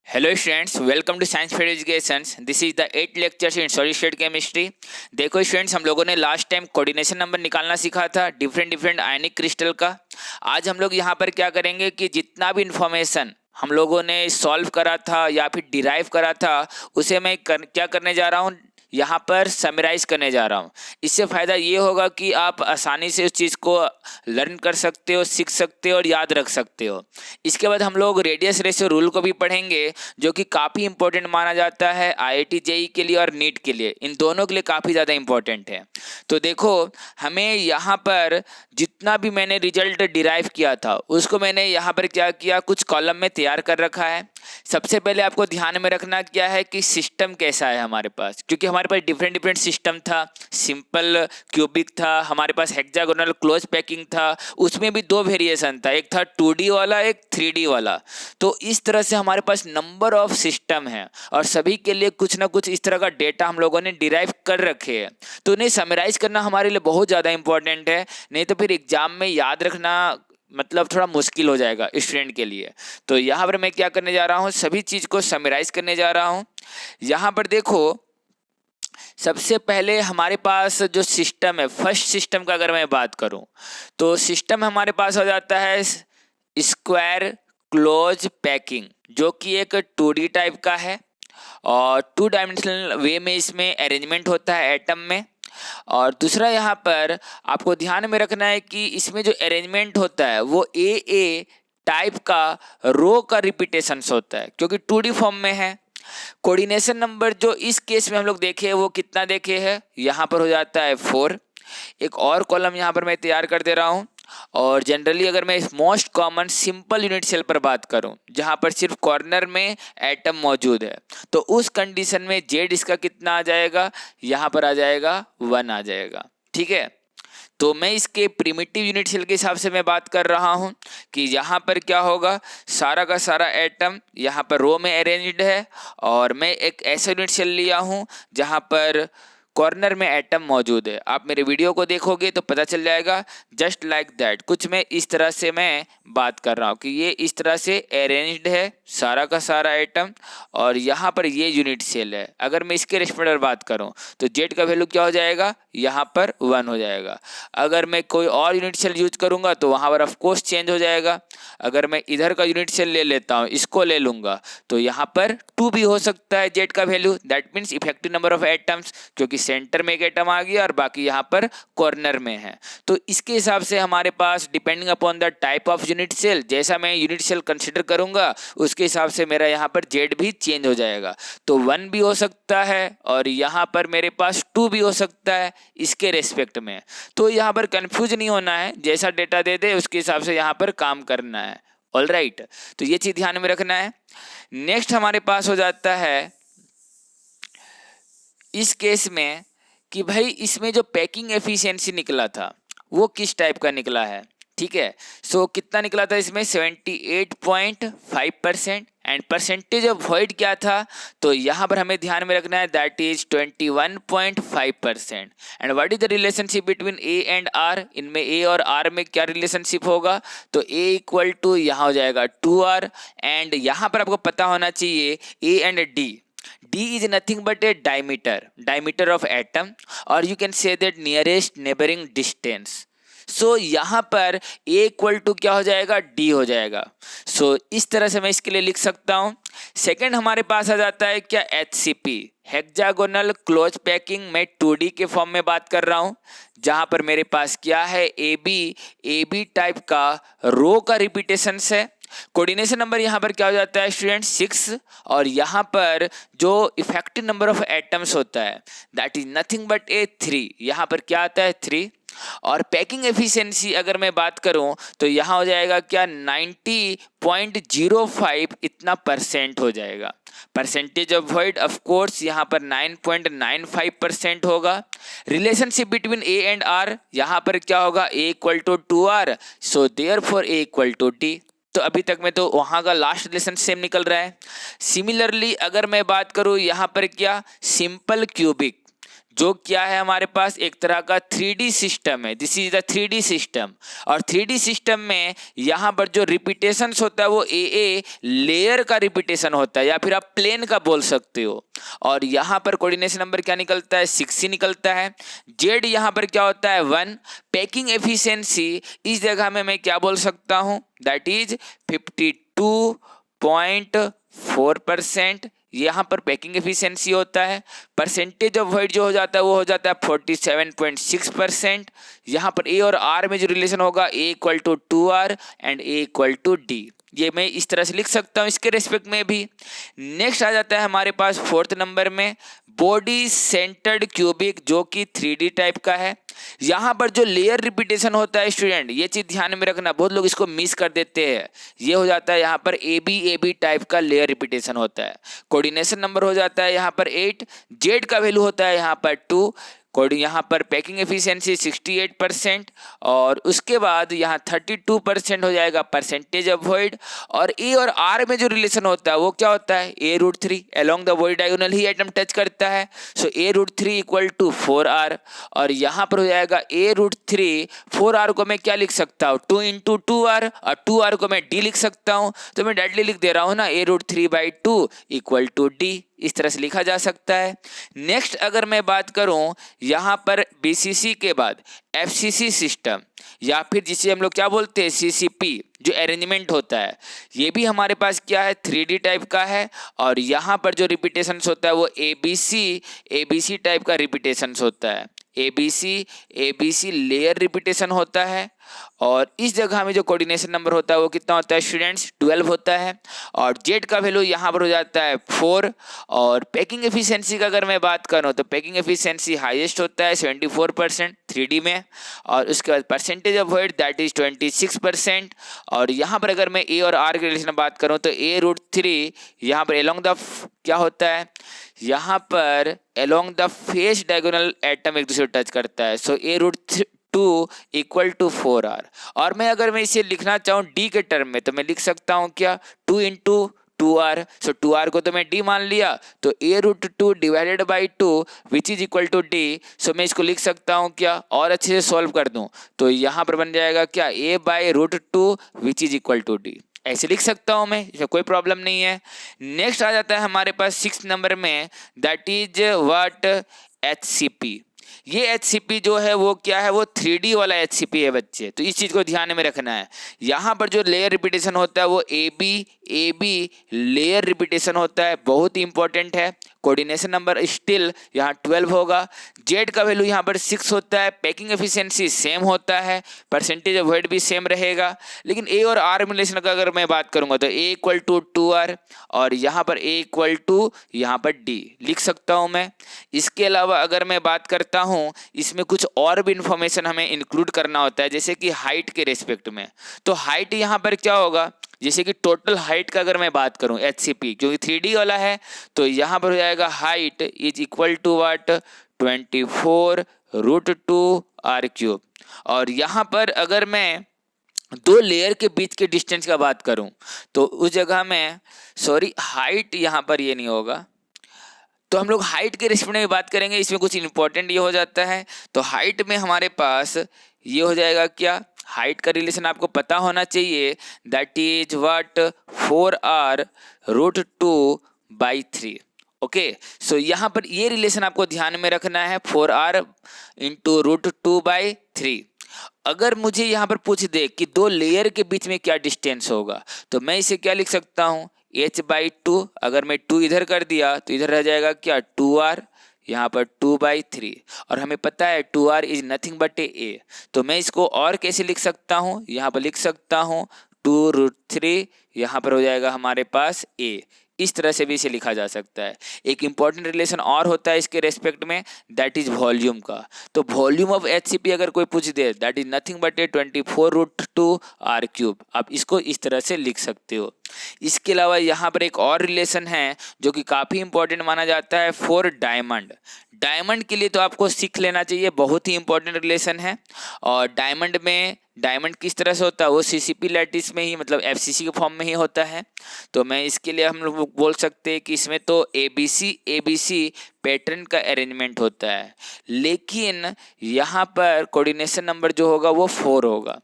Hello students, welcome to science for education. This is the 8 lectures in solid state chemistry. देखो students, हम लोगों ने last time coordination number निकालना सीखा था डिफरेंट डिफरेंट आयनिक crystal का। आज हम लोग यहाँ पर क्या करेंगे कि जितना भी इंफॉर्मेशन हम लोगों ने सॉल्व करा था या फिर डिराइव करा था उसे मैं क्या करने जा रहा हूँ, यहाँ पर समराइज करने जा रहा हूँ। इससे फ़ायदा ये होगा कि आप आसानी से उस चीज़ को लर्न कर सकते हो, सीख सकते हो और याद रख सकते हो। इसके बाद हम लोग रेडियस रेशियो रूल को भी पढ़ेंगे, जो कि काफ़ी इंपॉर्टेंट माना जाता है आईआईटी जेईई के लिए और नीट के लिए। इन दोनों के लिए काफ़ी ज़्यादा इंपॉर्टेंट है। तो देखो, हमें यहाँ पर जितना भी मैंने रिजल्ट डिराइव किया था उसको मैंने यहाँ पर क्या किया, कुछ कॉलम में तैयार कर रखा है। सबसे पहले आपको ध्यान में रखना क्या है कि सिस्टम कैसा है हमारे पास, क्योंकि हमारे पास डिफरेंट डिफरेंट सिस्टम था। सिंपल क्यूबिक था, हमारे पास हेक्सागोनल क्लोज पैकिंग था, उसमें भी दो वेरिएशन था, एक था 2D वाला, एक 3D वाला। तो इस तरह से हमारे पास नंबर ऑफ सिस्टम है और सभी के लिए कुछ ना कुछ इस तरह का डेटा हम लोगों ने डिराइव कर रखे हैं। तो उन्हें समराइज करना हमारे लिए बहुत ज़्यादा इंपॉर्टेंट है, नहीं तो फिर एग्जाम में याद रखना मतलब थोड़ा मुश्किल हो जाएगा स्टूडेंट के लिए। तो यहाँ पर मैं क्या करने जा रहा हूँ, सभी चीज़ को समराइज करने जा रहा हूँ। यहाँ पर देखो, सबसे पहले हमारे पास जो सिस्टम है, फर्स्ट सिस्टम का अगर मैं बात करूं तो सिस्टम हमारे पास हो जाता है स्क्वायर क्लोज पैकिंग, जो कि एक 2D टाइप का है और 2 डायमेंशनल वे में इसमें अरेंजमेंट होता है एटम में। और दूसरा यहाँ पर आपको ध्यान में रखना है कि इसमें जो अरेंजमेंट होता है वो ए टाइप का रो का रिपीटेशंस होता है, क्योंकि 2D फॉर्म में है। कोऑर्डिनेशन नंबर जो इस केस में हम लोग देखे वो कितना देखे हैं, यहाँ पर हो जाता है 4। एक और कॉलम यहाँ पर मैं तैयार कर दे रहा हूँ। और जनरली अगर मैं most common simple unit cell पर बात करूं, जहां पर सिर्फ कॉर्नर में एटम मौजूद है, तो उस कंडीशन में जेड इसका कितना आ जाएगा, यहाँ पर आ जाएगा 1 आ जाएगा। ठीक है, तो मैं इसके प्रिमिटिव यूनिट सेल के हिसाब से मैं बात कर रहा हूं कि यहाँ पर क्या होगा, सारा का सारा एटम यहाँ पर रो में अरेंज्ड है और मैं एक ऐसा यूनिट सेल लिया हूँ जहाँ पर कॉर्नर में एटम मौजूद है। आप मेरे वीडियो को देखोगे तो पता चल जाएगा, जस्ट लाइक दैट। कुछ मैं इस तरह से मैं बात कर रहा हूँ कि ये इस तरह से अरेंज्ड है सारा का सारा एटम और यहाँ पर ये यूनिट सेल है। अगर मैं इसके रेस्पेक्ट में बात करूँ तो जेड का वैल्यू क्या हो जाएगा, यहाँ पर 1 हो जाएगा। अगर मैं कोई और यूनिट सेल यूज करूँगा तो वहाँ पर ऑफकोर्स चेंज हो जाएगा। अगर मैं इधर का यूनिट सेल ले लेता हूँ, इसको ले लूँगा, तो यहाँ पर 2 भी हो सकता है जेड का value. That means effective number of atoms, क्योंकि सेंटर में एक एटम आ गया और बाकी यहाँ पर कॉर्नर में है। तो इसके हिसाब से हमारे पास depending upon the type of unit cell, जैसा मैं यूनिट सेल कंसिडर करूँगा उसके हिसाब से मेरा यहाँ पर जेड भी चेंज हो जाएगा। तो 1 भी हो सकता है और यहाँ पर मेरे पास 2 भी हो सकता है इसके रेस्पेक्ट में। तो यहाँ पर कंफ्यूज नहीं होना है, जैसा डेटा दे दे उसके हिसाब से यहाँ पर काम करना है। ऑल राइट, तो ये चीज़ ध्यान में रखना है। नेक्स्ट हमारे पास हो जाता है इस केस में कि भाई इसमें जो पैकिंग एफिशिएंसी निकला था वो किस टाइप का निकला है। ठीक है, सो कितना निकला था इसमें 78.5% एंड परसेंटेज ऑफ वॉइड क्या था, तो यहाँ पर हमें ध्यान में रखना है that is 21.5%। And what is the relationship between A and R, इनमें ए और आर में क्या रिलेशनशिप होगा, तो ए इक्वल टू यहाँ हो जाएगा 2r। एंड यहाँ पर आपको पता होना चाहिए A and D, D is nothing but a diameter of atom, or you can say that nearest neighboring distance. So यहाँ पर A इक्वल टू क्या हो जाएगा, D हो जाएगा। So इस तरह से मैं इसके लिए लिख सकता हूँ। सेकंड हमारे पास आ जाता है क्या, HCP हेक्सागोनल क्लोज पैकिंग। मैं 2D के फॉर्म में बात कर रहा हूँ, जहाँ पर मेरे पास क्या है, AB टाइप का रो का रिपीटेशन है। कोऑर्डिनेशन नंबर यहाँ पर क्या हो जाता है स्टूडेंट, 6। और यहाँ पर जो इफेक्टिव नंबर ऑफ एटम्स होता है दैट इज नथिंग बट ए 3। यहाँ पर क्या आता है 3। और पैकिंग एफिशिएंसी अगर मैं बात करूं तो यहाँ हो जाएगा क्या, 90.05 इतना परसेंट हो जाएगा। Percentage of void of course यहाँ पर 9.95% होगा। Relationship between A and R, यहाँ पर क्या होगा, A equal to 2r, so therefore A equal to d। तो अभी तक में तो वहाँ का लास्ट रिलेशन सेम निकल रहा है। सिमिलरली अगर मैं बात करूँ यहाँ पर क्या, सिंपल क्यूबिक, जो क्या है हमारे पास एक तरह का 3D सिस्टम है। This is the 3D system. और 3D सिस्टम में यहाँ पर जो रिपीटेशन होता है वो ए लेयर का रिपीटेशन होता है, या फिर आप प्लेन का बोल सकते हो। और यहाँ पर कोऑर्डिनेशन नंबर क्या निकलता है, 6 ही निकलता है। जेड यहाँ पर क्या होता है, 1। पैकिंग एफिशिएंसी इस जगह में मैं क्या बोल सकता हूँ, दैट इज 52.4%। यहाँ पर पैकिंग एफिशिएंसी होता है। परसेंटेज ऑफ वॉइड जो हो जाता है वो हो जाता है 47.6%। यहाँ पर ए और आर में जो रिलेशन होगा A equal to 2R and A equal to D, ये मैं इस तरह से लिख सकता हूँ इसके रेस्पेक्ट में भी। नेक्स्ट आ जाता है हमारे पास 4th नंबर में बॉडी सेंटर्ड क्यूबिक, जो कि 3D टाइप का है। यहाँ पर जो लेयर रिपीटेशन होता है स्टूडेंट, ये चीज ध्यान में रखना, बहुत लोग इसको मिस कर देते हैं। ये हो जाता है यहाँ पर ए बी टाइप का लेयर रिपीटेशन होता है। कोऑर्डिनेशन नंबर हो जाता है यहाँ पर 8। जेड का वैल्यू होता है यहाँ पर 2। यहाँ पर पैकिंग एफिशिएंसी 68%। और उसके बाद यहाँ 32% हो जाएगा परसेंटेज ऑफ वॉइड। और ए और आर में जो रिलेशन होता है वो क्या होता है, a√3 along the void diagonal he atom touch करता है। सो a√3 इक्वल टू 4R। और यहाँ पर हो जाएगा a√3, 4R को मैं क्या लिख सकता हूँ, 2 इंटू 2R, और 2R को मैं d लिख सकता हूँ। तो मैं डायरेक्टली लिख दे रहा हूँ ना, a√3/2 इक्वल टू d, इस तरह से लिखा जा सकता है। नेक्स्ट अगर मैं बात करूं, यहाँ पर बीसीसी के बाद एफसीसी सिस्टम, या फिर जिसे हम लोग क्या बोलते हैं सीसीपी, जो अरेंजमेंट होता है, ये भी हमारे पास क्या है 3D टाइप का है। और यहाँ पर जो रिपीटेशंस होता है वो एबीसी टाइप का रिपीटेशंस होता है। एबीसी लेयर रिपीटेशन होता है। और इस जगह में जो कोऑर्डिनेशन नंबर होता है वो कितना होता है स्टूडेंट्स, 12 होता है। और जेड का वैल्यू यहाँ पर हो जाता है 4। और पैकिंग एफिशिएंसी का अगर मैं बात करूँ तो पैकिंग एफिशिएंसी हाईएस्ट होता है 74% 3D में। और उसके बाद percentage of void that is 26%। और यहाँ पर अगर मैं ए और आर के रिलेशन में बात करूँ तो a√3 यहाँ पर अलोंग द क्या होता है, यहाँ पर along the face diagonal atom एक दूसरे टच करता है। सो a√2 इक्वल टू 4R। और मैं अगर मैं इसे लिखना चाहूँ डी के टर्म में तो मैं लिख सकता हूँ क्या, 2 इंटू 2R। सो 2R को तो मैं d मान लिया, तो a√2 divided by 2 which is equal to d। So मैं इसको लिख सकता हूँ क्या, और अच्छे से सॉल्व कर दूँ तो यहाँ पर बन जाएगा क्या, a/√2 which is equal to d। ऐसे लिख सकता हूँ मैं, इसमें कोई प्रॉब्लम नहीं है। नेक्स्ट आ जाता है हमारे पास 6 नंबर में, दैट इज व्हाट, HCP। ये HCP जो है वो क्या है, वो 3D वाला HCP है बच्चे, तो इस चीज़ को ध्यान में रखना है। यहाँ पर जो लेयर रिपीटेशन होता है वो AB लेयर रिपीटेशन होता है, बहुत ही इंपॉर्टेंट है। कोऑर्डिनेशन नंबर स्टिल यहाँ 12 होगा। जेड का वैल्यू यहाँ पर 6 होता है। पैकिंग एफिशिएंसी सेम होता है, परसेंटेज ऑफ वॉइड भी सेम रहेगा। लेकिन ए और आर रिलेशन का अगर मैं बात करूँगा तो ए इक्वल टू 2R, और यहाँ पर ए इक्वल टू यहाँ पर डी लिख सकता हूँ मैं। इसके अलावा अगर मैं बात करता हूँ, इसमें कुछ और भी इंफॉर्मेशन हमें इंक्लूड करना होता है, जैसे कि हाइट के रेस्पेक्ट में। तो हाइट यहाँ पर क्या होगा, जैसे कि टोटल हाइट का अगर मैं बात करूं HCP, क्योंकि 3D वाला है, तो यहाँ पर हो जाएगा height is equal to what, 24√2R³। और यहाँ पर अगर मैं दो लेयर के बीच के डिस्टेंस का बात करूं तो उस जगह में, सॉरी हाइट यहाँ पर ये नहीं होगा, तो हम लोग हाइट के रेस्पेक्ट में बात करेंगे। इसमें कुछ इंपॉर्टेंट ये हो जाता है। तो हाइट में हमारे पास ये हो जाएगा क्या, हाइट का रिलेशन आपको पता होना चाहिए, that is what 4R√2/3। Okay, so यहाँ पर ये रिलेशन आपको ध्यान में रखना है, 4R इंटू √2/3। अगर मुझे यहाँ पर पूछ दे कि दो लेयर के बीच में क्या डिस्टेंस होगा, तो मैं इसे क्या लिख सकता हूँ, h/2। अगर मैं 2 इधर कर दिया तो इधर रह जाएगा क्या, 2R, यहाँ पर 2/3। और हमें पता है 2R is nothing but a, तो मैं इसको और कैसे लिख सकता हूँ, यहाँ पर लिख सकता हूँ 2√3, यहाँ पर हो जाएगा हमारे पास a। इस तरह से भी इसे लिखा जा सकता है। एक इंपॉर्टेंट रिलेशन और होता है इसके रेस्पेक्ट में, दैट इज वॉल्यूम का। तो वॉल्यूम ऑफ HCP अगर कोई पूछ दे, that is nothing but 24√2R³। आप इसको इस तरह से लिख सकते हो। इसके अलावा यहाँ पर एक और रिलेशन है जो कि काफ़ी इंपॉर्टेंट माना जाता है, फॉर डायमंड। डायमंड के लिए तो आपको सीख लेना चाहिए, बहुत ही इंपॉर्टेंट रिलेशन है। और डायमंड किस तरह से होता है, वो सीसीपी लैटिस में ही, मतलब एफसीसी के फॉर्म में ही होता है। तो मैं इसके लिए हम लोग बोल सकते हैं कि इसमें तो एबीसी पैटर्न का अरेंजमेंट होता है, लेकिन यहाँ पर कोऑर्डिनेशन नंबर जो होगा वो 4 होगा।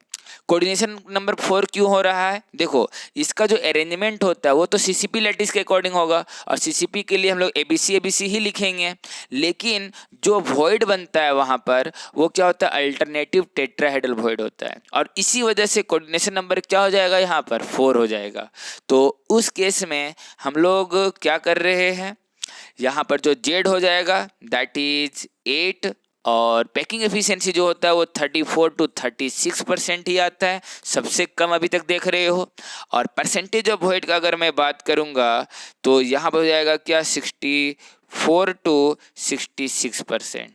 कोऑर्डिनेशन नंबर 4 क्यों हो रहा है, देखो इसका जो अरेंजमेंट होता है वो तो सीसीपी लैटिस के अकॉर्डिंग होगा, और सीसीपी के लिए हम लोग एबीसी ही लिखेंगे, लेकिन जो वॉइड बनता है वहाँ पर वो क्या होता है, अल्टरनेटिव टेट्राहेड्रल वॉइड होता है, और इसी वजह से कोऑर्डिनेशन नंबर क्या हो जाएगा, यहाँ पर 4 हो जाएगा। तो उस केस में हम लोग क्या कर रहे हैं, यहाँ पर जो जेड हो जाएगा दैट इज 8, और पैकिंग एफिशिएंसी जो होता है वो 34 to 36% ही आता है, सबसे कम अभी तक देख रहे हो। और परसेंटेज ऑफ वॉइड का अगर मैं बात करूँगा तो यहाँ पर हो जाएगा क्या, 64 to 66%।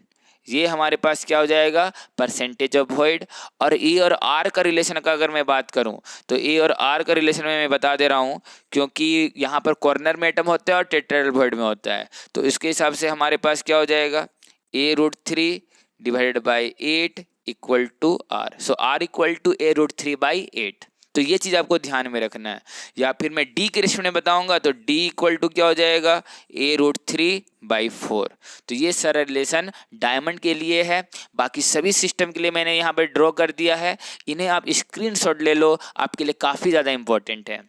ये हमारे पास क्या हो जाएगा, परसेंटेज ऑफ वॉइड। और ए और आर का रिलेशन का अगर मैं बात करूं तो ए और आर का रिलेशन में मैं बता दे रहा हूं, क्योंकि यहाँ पर कॉर्नर में एटम होता है और टेट्राहेड्रल वॉइड में होता है, तो इसके हिसाब से हमारे पास क्या हो जाएगा, a√3 divided by 8 equal to R. So R equal to a√3/8। तो ये चीज़ आपको ध्यान में रखना है। या फिर मैं डी के रेशियो में बताऊंगा तो डी इक्वल टू क्या हो जाएगा, a√3/4। तो ये सारा रिलेशन डायमंड के लिए है, बाकी सभी सिस्टम के लिए मैंने यहाँ पर ड्रॉ कर दिया है, इन्हें आप स्क्रीनशॉट ले लो, आपके लिए काफ़ी ज़्यादा इंपॉर्टेंट है।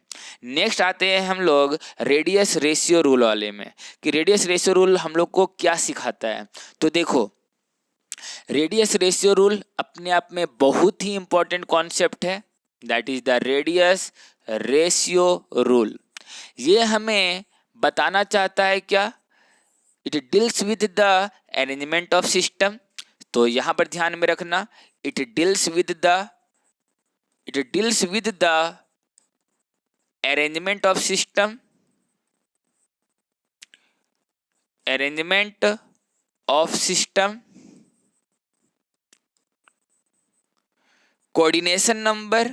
नेक्स्ट आते हैं हम लोग रेडियस रेशियो रूल वाले में, कि रेडियस रेशियो रूल हम लोग को क्या सिखाता है। तो देखो रेडियस रेशियो रूल अपने आप में बहुत ही इंपॉर्टेंट कॉन्सेप्ट है, that is the radius ratio rule. ये हमें बताना चाहता है क्या, it deals with the arrangement of system. तो यहाँ पर ध्यान में रखना, it deals with the arrangement of system, coordination number,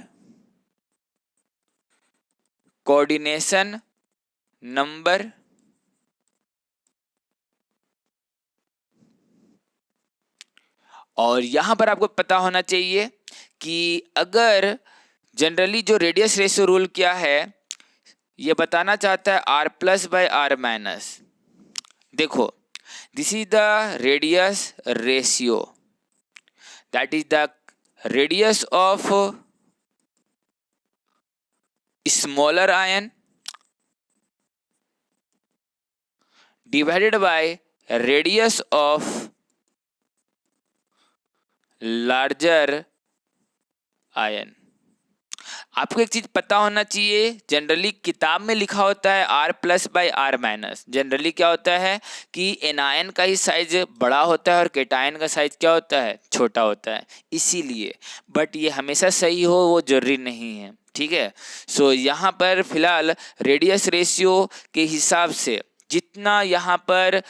और यहाँ पर आपको पता होना चाहिए कि अगर जनरली जो रेडियस रेशियो रूल क्या है, ये बताना चाहता है r+/r-। देखो this is the radius ratio, that is the radius of smaller ion divided by radius of larger ion. आपको एक चीज पता होना चाहिए, जनरली किताब में लिखा होता है r+/r-। जनरली क्या होता है कि एनायन का ही साइज बड़ा होता है और केटायन का साइज क्या होता है, छोटा होता है, इसीलिए। बट ये हमेशा सही हो वो जरूरी नहीं है, ठीक है। सो यहाँ पर फिलहाल रेडियस रेशियो के हिसाब से जितना यहाँ पर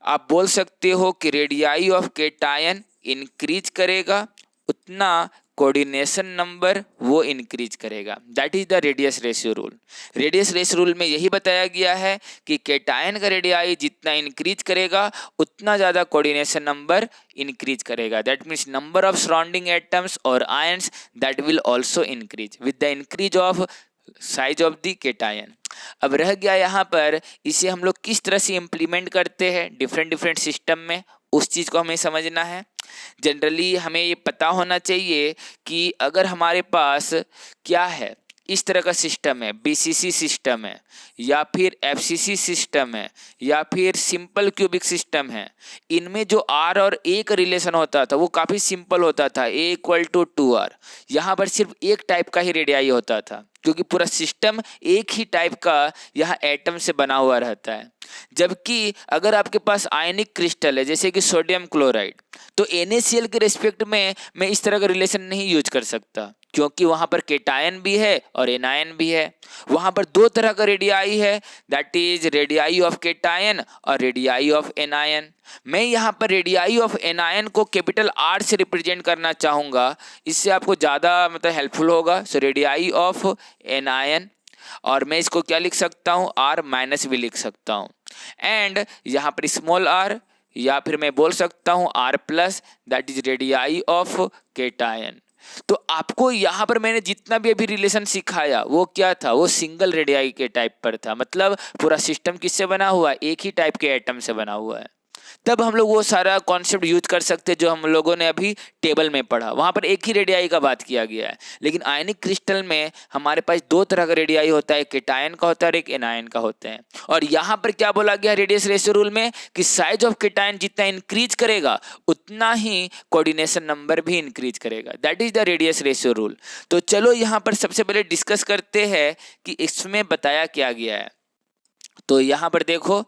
आप बोल सकते हो कि रेडियाई ऑफ केटायन इंक्रीज करेगा, उतना कोऑर्डिनेशन नंबर वो इंक्रीज करेगा, that is the radius ratio rule. Radius ratio rule में यही बताया गया है कि केटायन का रेडियाई जितना इंक्रीज करेगा उतना ज़्यादा कोऑर्डिनेशन नंबर इंक्रीज करेगा, that means number of surrounding atoms और ions that will also increase with the increase of size of the cation. अब रह गया यहाँ पर इसे हम लोग किस तरह से इम्प्लीमेंट करते हैं डिफरेंट सिस्टम में, उस चीज़ को हमें समझना है। जनरली हमें ये पता होना चाहिए कि अगर हमारे पास क्या है, इस तरह का सिस्टम है, बीसीसी सिस्टम है या फिर एफसीसी सिस्टम है या फिर सिंपल क्यूबिक सिस्टम है, इनमें जो आर और ए का रिलेशन होता था वो काफ़ी सिंपल होता था, ए इक्वल टू 2r। यहाँ पर सिर्फ एक टाइप का ही रेडियाई होता था, क्योंकि पूरा सिस्टम एक ही टाइप का यहाँ एटम से बना हुआ रहता है। जबकि अगर आपके पास आयनिक क्रिस्टल है जैसे कि सोडियम क्लोराइड, तो NaCl के रेस्पेक्ट में मैं इस तरह का रिलेशन नहीं यूज कर सकता, क्योंकि वहाँ पर केटायन भी है और एनायन भी है। वहाँ पर दो तरह का रेडियाई है, that is radii of cation और रेडियाई ऑफ एनायन। मैं यहाँ पर रेडियाई ऑफ एनायन को कैपिटल R से रिप्रेजेंट करना चाहूँगा, इससे आपको ज़्यादा मतलब हेल्पफुल होगा। सो रेडियाई ऑफ एनायन, और मैं इसको क्या लिख सकता हूँ, R- भी लिख सकता हूँ। एंड यहाँ पर स्मॉल r या फिर मैं बोल सकता हूँ R plus, that is radii of cation. तो आपको यहाँ पर मैंने जितना भी अभी रिलेशन सिखाया वो क्या था, वो सिंगल रेडियाई के टाइप पर था। मतलब पूरा सिस्टम किससे बना हुआ है, एक ही टाइप के एटम से बना हुआ है। तब हम लोग वो सारा कॉन्सेप्ट यूज कर सकते हैं जो हम लोगों ने अभी टेबल में पढ़ा, वहाँ पर एक ही रेडियाई का बात किया गया है। लेकिन आयनिक क्रिस्टल में हमारे पास दो तरह का रेडियाई होता है, एक केटायन का होता है और एक एनायन का होता है। और यहाँ पर क्या बोला गया रेडियस रेशियो रूल में कि साइज ऑफ केटायन जितना इंक्रीज करेगा उतना ही कोऑर्डिनेशन नंबर भी इंक्रीज करेगा, that is the radius ratio rule. तो चलो यहाँ पर सबसे पहले डिस्कस करते हैं कि इसमें बताया क्या गया है। तो यहाँ पर देखो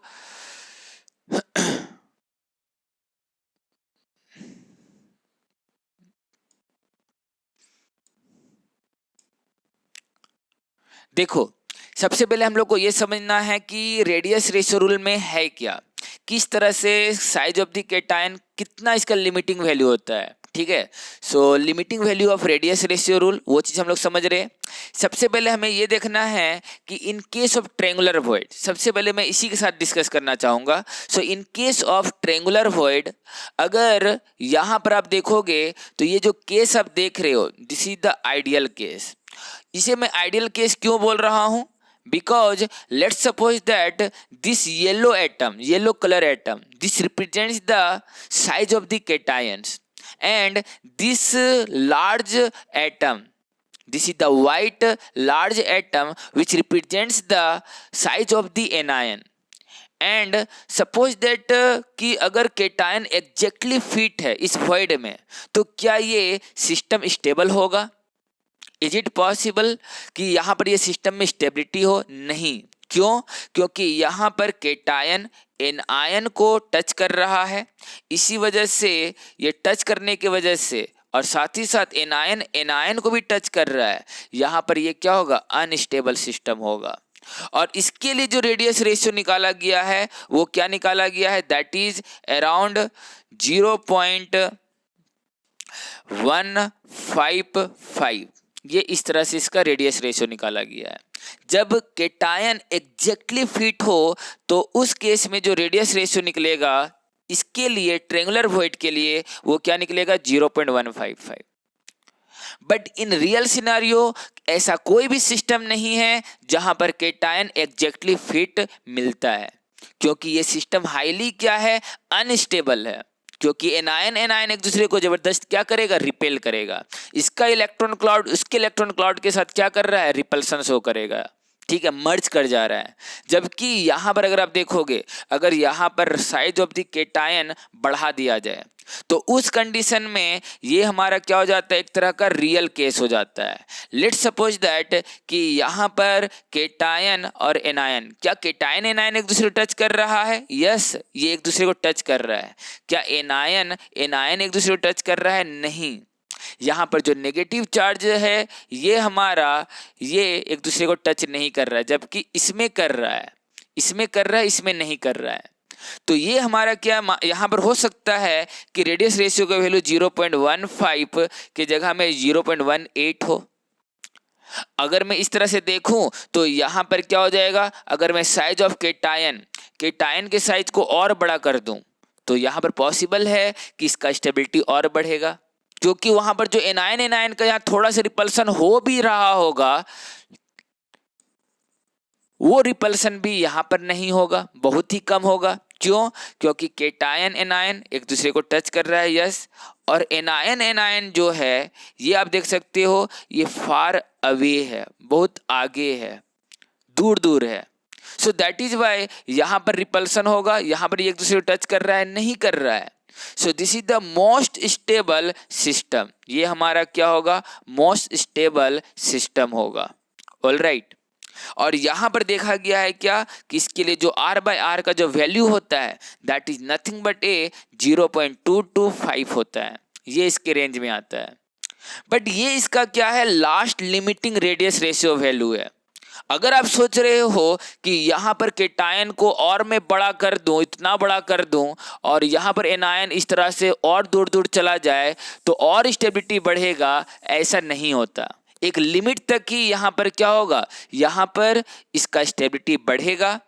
देखो, सबसे पहले हम लोग को ये समझना है कि रेडियस रेशियो रूल में है क्या, किस तरह से साइज ऑफ द केटायन, कितना इसका लिमिटिंग वैल्यू होता है। ठीक है, so limiting value of radius ratio rule वो चीज़ हम लोग समझ रहे हैं। सबसे पहले हमें ये देखना है कि in case of triangular void, सबसे पहले मैं इसी के साथ डिस्कस करना चाहूँगा। So in case of triangular void, अगर यहाँ पर आप देखोगे तो ये जो केस आप देख रहे हो, this is the ideal case. इसे मैं आइडियल केस क्यों बोल रहा हूं, because let's suppose that this yellow atom, yellow colour atom, this represents the size of the cations, and this large atom, this is the white large atom which represents the size of the anion. And suppose that कि अगर cation exactly fit है इस void में, तो क्या ये system stable होगा? Is it possible कि यहाँ पर ये सिस्टम में स्टेबिलिटी हो? नहीं। क्यों? क्योंकि यहाँ पर केटायन एनायन को टच कर रहा है, इसी वजह से ये टच करने की वजह से, और साथ ही साथ एनायन को भी टच कर रहा है, यहाँ पर ये क्या होगा, अनस्टेबल सिस्टम होगा। और इसके लिए जो रेडियस रेशियो निकाला गया है वो क्या निकाला गया है, दैट इज अराउंड 0.155। ये इस तरह से इसका रेडियस रेशियो निकाला गया है। जब केटायन एग्जैक्टली फिट हो तो उस केस में जो रेडियस रेशियो निकलेगा इसके लिए, ट्रायंगुलर वॉइड के लिए, वो क्या निकलेगा, 0.155। बट इन रियल सिनारियो ऐसा कोई भी सिस्टम नहीं है जहां पर केटायन एग्जैक्टली फिट मिलता है, क्योंकि ये सिस्टम हाईली क्या है, अनस्टेबल है। क्योंकि एनायन एक दूसरे को जबरदस्त क्या करेगा, रिपेल करेगा। इसका इलेक्ट्रॉन क्लाउड उसके इलेक्ट्रॉन क्लाउड के साथ क्या कर रहा है, रिपल्सन शो करेगा। ठीक है, मर्ज कर जा रहा है। जबकि यहाँ पर अगर आप देखोगे, अगर यहाँ पर साइज ऑफ द केटायन बढ़ा दिया जाए तो उस कंडीशन में ये हमारा क्या हो जाता है, एक तरह का रियल केस हो जाता है। लेट्स सपोज दैट कि यहाँ पर केटायन और एनायन, क्या केटायन एनायन एक दूसरे को टच कर रहा है? यस, ये एक दूसरे को टच कर रहा है। क्या एनायन एक दूसरे को टच कर रहा है? नहीं। यहाँ पर जो नेगेटिव चार्ज है ये हमारा, ये एक दूसरे को टच नहीं कर रहा है, जबकि इसमें कर रहा है, इसमें कर रहा है, इसमें नहीं कर रहा है। तो ये हमारा क्या यहाँ पर हो सकता है कि रेडियस रेशियो का वैल्यू 0.15 के जगह में 0.18 हो। अगर मैं इस तरह से देखूं तो यहाँ पर क्या हो जाएगा, अगर मैं साइज ऑफ केटायन के साइज को और बड़ा कर दूं तो यहाँ पर पॉसिबल है कि इसका स्टेबिलिटी और बढ़ेगा, क्योंकि वहां पर जो एनायन का यहाँ थोड़ा सा रिपल्सन हो भी रहा होगा, वो रिपल्सन भी यहाँ पर नहीं होगा, बहुत ही कम होगा। क्यों? क्योंकि केटायन एनायन एक दूसरे को टच कर रहा है, यस, और एनायन जो है ये आप देख सकते हो ये फार अवे है, बहुत आगे है, दूर दूर है। सो दैट इज वाई यहाँ पर रिपल्सन होगा, यहाँ पर ये एक दूसरे को टच कर रहा है, नहीं कर रहा है। सो this is the most stable system, ये हमारा क्या होगा, मोस्ट स्टेबल सिस्टम होगा। All right. और यहां पर देखा गया है क्या कि इसके लिए जो R/R का जो वैल्यू होता है दैट इज नथिंग बट 0.225 होता है, ये इसके रेंज में आता है। बट ये इसका क्या है, last limiting radius ratio value है। अगर आप सोच रहे हो कि यहाँ पर केटायन को और मैं बड़ा कर दूं, इतना बड़ा कर दूं, और यहाँ पर एनायन इस तरह से और दूर दूर चला जाए तो और स्टेबिलिटी बढ़ेगा, ऐसा नहीं होता। एक लिमिट तक ही यहाँ पर क्या होगा, यहाँ पर इसका स्टेबिलिटी बढ़ेगा।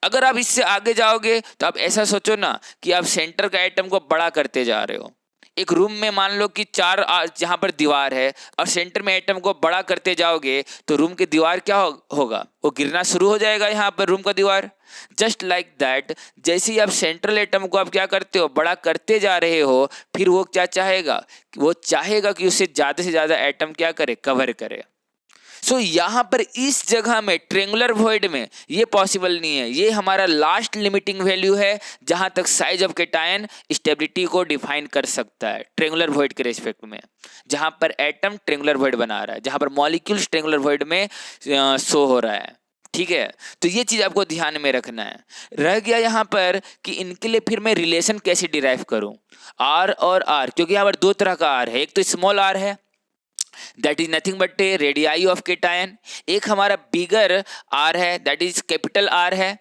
अगर आप इससे आगे जाओगे तो आप ऐसा सोचो ना कि आप सेंटर का एटम को बड़ा करते जा रहे हो। एक रूम में मान लो कि चार जहां पर दीवार है और सेंटर में एटम को बड़ा करते जाओगे तो रूम की दीवार क्या होगा, वो गिरना शुरू हो जाएगा यहाँ पर रूम का दीवार। जस्ट लाइक दैट, जैसे ही आप सेंट्रल एटम को आप क्या करते हो, बड़ा करते जा रहे हो, फिर वो क्या चाहेगा, वो चाहेगा कि उससे से ज्यादा एटम क्या करे, कवर करे। सो यहाँ पर इस जगह में ट्रेंगुलर वॉइड में ये पॉसिबल नहीं है। ये हमारा लास्ट लिमिटिंग वैल्यू है जहां तक साइज ऑफ कैटायन स्टेबिलिटी को डिफाइन कर सकता है ट्रेंगुलर वॉइड के रेस्पेक्ट में, जहां पर एटम ट्रेंगुलर वॉइड बना रहा है, जहां पर मॉलिक्यूल्स ट्रेंगुलर वॉइड में शो हो रहा है। ठीक है, तो ये चीज आपको ध्यान में रखना है। रह गया यहाँ पर कि इनके लिए फिर मैं रिलेशन कैसे डिराइव करूं, आर और आर, क्योंकि यहाँ पर दो तरह का आर है। एक तो स्मॉल आर है, that is nothing but A radii of cation. एक हमारा बिगर आर है, दैट इज कैपिटल आर है,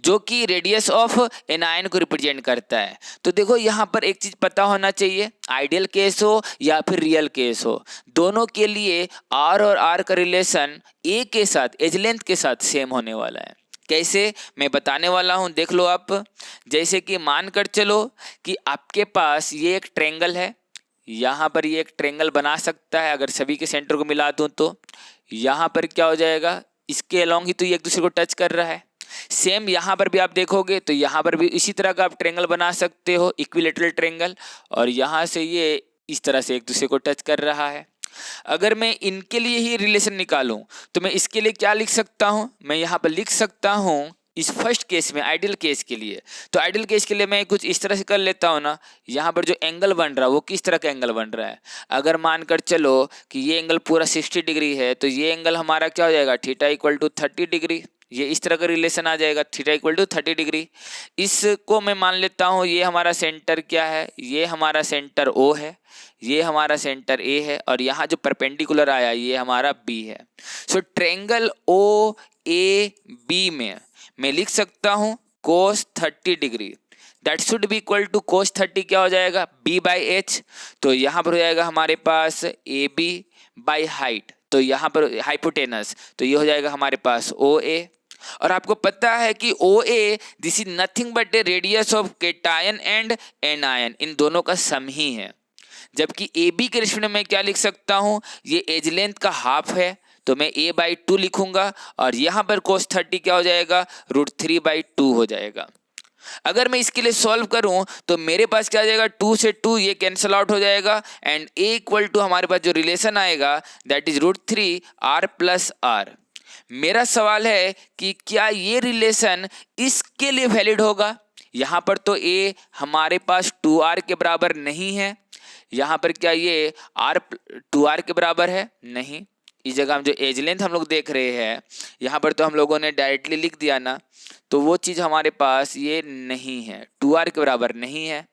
जो कि रेडियस ऑफ एनायन को रिप्रेजेंट करता है। तो देखो यहाँ पर एक चीज पता होना चाहिए, आइडियल केस हो या फिर रियल केस हो, दोनों के लिए आर और आर का रिलेशन ए के साथ, एज लेंथ के साथ सेम होने वाला है। कैसे, मैं बताने वाला हूं, देख लो आप। जैसे कि मानकर चलो कि आपके पास ये एक ट्रेंगल है, यहाँ पर ये एक ट्रेंगल बना सकता है अगर सभी के सेंटर को मिला दूं तो। यहाँ पर क्या हो जाएगा, इसके अलोंग ही तो ये एक दूसरे को टच कर रहा है। सेम यहाँ पर भी आप देखोगे तो यहाँ पर भी इसी तरह का आप ट्रेंगल बना सकते हो, इक्विलेटरल ट्रेंगल, और यहाँ से ये इस तरह से एक दूसरे को टच कर रहा है। अगर मैं इनके लिए ही रिलेशन निकालूं तो मैं इसके लिए क्या लिख सकता हूं, मैं यहाँ पर लिख सकता हूं इस फर्स्ट केस में, आइडियल केस के लिए। तो आइडियल केस के लिए मैं कुछ इस तरह से कर लेता हूँ ना, यहाँ पर जो एंगल बन रहा है वो किस तरह का एंगल बन रहा है। अगर मानकर चलो कि ये एंगल पूरा 60 डिग्री है तो ये एंगल हमारा क्या हो जाएगा, थीटा इक्वल टू 30 डिग्री। ये इस तरह का रिलेशन आ जाएगा, थीटा इक्वल टू 30 डिग्री। इसको मैं मान लेता हूँ ये हमारा सेंटर क्या है, ये हमारा सेंटर ओ है, ये हमारा सेंटर ए है, और यहाँ जो परपेंडिकुलर आया ये हमारा बी है। सो ट्रेंगल ओ ए बी में मैं लिख सकता हूँ cos 30 degree, that should be equal to cos 30 क्या हो जाएगा, b बाई एच। तो यहाँ पर हो जाएगा हमारे पास ए बी बाई हाइट, तो यहाँ पर हाइपोटेनस, तो ये हो जाएगा हमारे पास ओ ए। और आपको पता है कि O A this is nothing but a radius of cation and anion, इन दोनों का सम ही है। जबकि ए बी के रिस्पेक्ट में मैं क्या लिख सकता हूँ, ये एज लेंथ का हाफ है तो मैं a बाई 2 लिखूंगा, और यहाँ पर cos 30 क्या हो जाएगा, √3/2 हो जाएगा। अगर मैं इसके लिए सॉल्व करूं तो मेरे पास क्या आ जाएगा, 2 से 2 ये कैंसल आउट हो जाएगा, एंड a इक्वल टू हमारे पास जो रिलेशन आएगा that is √3r plus are. मेरा सवाल है कि क्या ये रिलेशन इसके लिए वैलिड होगा। यहाँ पर तो a हमारे पास 2r के बराबर नहीं है, यहाँ पर क्या ये r 2r के बराबर है, नहीं। इस जगह हम जो एज लेंथ हम लोग देख रहे हैं यहाँ पर तो हम लोगों ने डायरेक्टली लिख दिया ना, तो वो चीज़ हमारे पास ये नहीं है, 2r के बराबर नहीं है।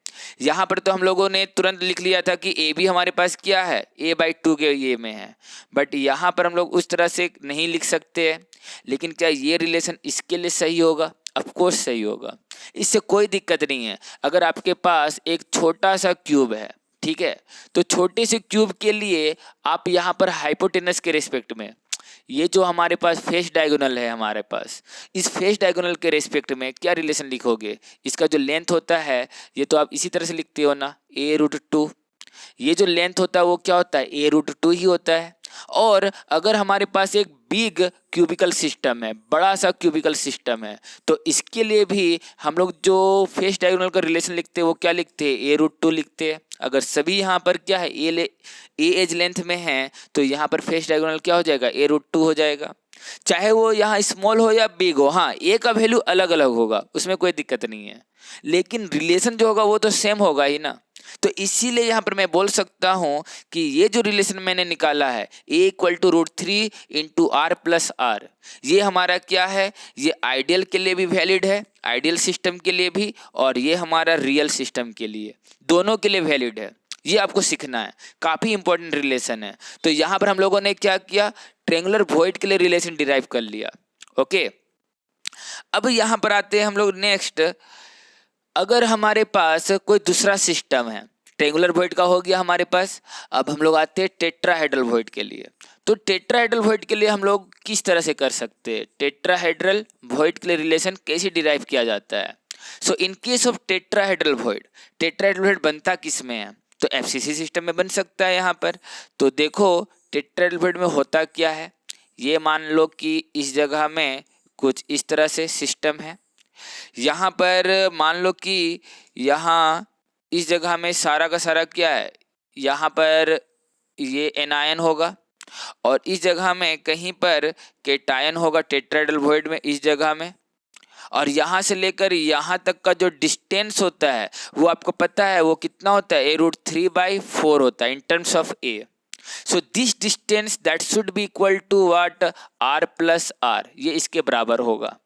यहाँ पर तो हम लोगों ने तुरंत लिख लिया था कि ए बी हमारे पास क्या है, a/2 के ये में है, बट यहाँ पर हम लोग उस तरह से नहीं लिख सकते हैं। लेकिन क्या ये रिलेशन इसके लिए सही होगा, ऑफकोर्स सही होगा, इससे कोई दिक्कत नहीं है। अगर आपके पास एक छोटा सा क्यूब है, ठीक है, तो छोटे से क्यूब के लिए आप यहाँ पर हाइपोटेनस के रिस्पेक्ट में, ये जो हमारे पास फेस डायगोनल है हमारे पास, इस फेस डायगोनल के रिस्पेक्ट में क्या रिलेशन लिखोगे, इसका जो लेंथ होता है ये तो आप इसी तरह से लिखते हो ना, a√2। ये जो लेंथ होता है वो क्या होता है, a√2 ही होता है। और अगर हमारे पास एक बिग क्यूबिकल सिस्टम है, बड़ा सा क्यूबिकल सिस्टम है, तो इसके लिए भी हम लोग जो फेस डायगोनल का रिलेशन लिखते हैं वो क्या लिखते हैं, a√2 लिखते हैं। अगर सभी यहाँ पर क्या है ए एज लेंथ में है तो यहाँ पर फेस डायगोनल क्या हो जाएगा, a√2 हो जाएगा। चाहे वो यहाँ स्मॉल हो या बिग हो, हाँ ए का वैल्यू अलग अलग होगा, उसमें कोई दिक्कत नहीं है, लेकिन रिलेशन जो होगा वो तो सेम होगा ही ना। तो इसीलिए यहाँ पर मैं बोल सकता हूँ कि ये जो रिलेशन मैंने निकाला है a equal to √3 into r plus R, ये हमारा क्या है, ये आइडियल के लिए भी वैलिड है, आइडियल सिस्टम के लिए भी, और ये हमारा रियल सिस्टम के लिए, दोनों के लिए वैलिड है। ये आपको सीखना है, काफ़ी इंपॉर्टेंट रिलेशन है। तो यहाँ पर हम लोगों ने क्या किया, ट्रेंगुलर वॉइड के लिए रिलेशन डिराइव कर लिया। ओके, अब यहाँ पर आते हैं हम लोग नेक्स्ट। अगर हमारे पास कोई दूसरा सिस्टम है, ट्रेंगुलर वॉइड का हो गया हमारे पास, अब हम लोग आते हैं टेट्राहेड्रल वॉइड के लिए। तो टेट्राहेड्रल वॉइड के लिए हम लोग किस तरह से कर सकते हैं, टेट्राहेड्रल वॉइड के लिए रिलेशन कैसे डिराइव किया जाता है। So in case of tetrahedral void बनता किस में है, तो एफसीसी सिस्टम में बन सकता है यहाँ पर। तो देखो टेट्राहेड्रल वॉइड में होता क्या है, ये मान लो कि इस जगह में कुछ इस तरह से सिस्टम है, यहाँ पर मान लो कि यहाँ इस जगह में सारा का सारा क्या है, यहाँ पर ये एनायन होगा और इस जगह में कहीं पर केटायन होगा टेट्राहेड्रल वॉइड में इस जगह में, और यहाँ से लेकर यहाँ तक का जो डिस्टेंस होता है वो आपको पता है वो कितना होता है, a√3/4 होता है in terms of a। So this distance that should be equal to what, r+r, ये इसके बराबर होगा।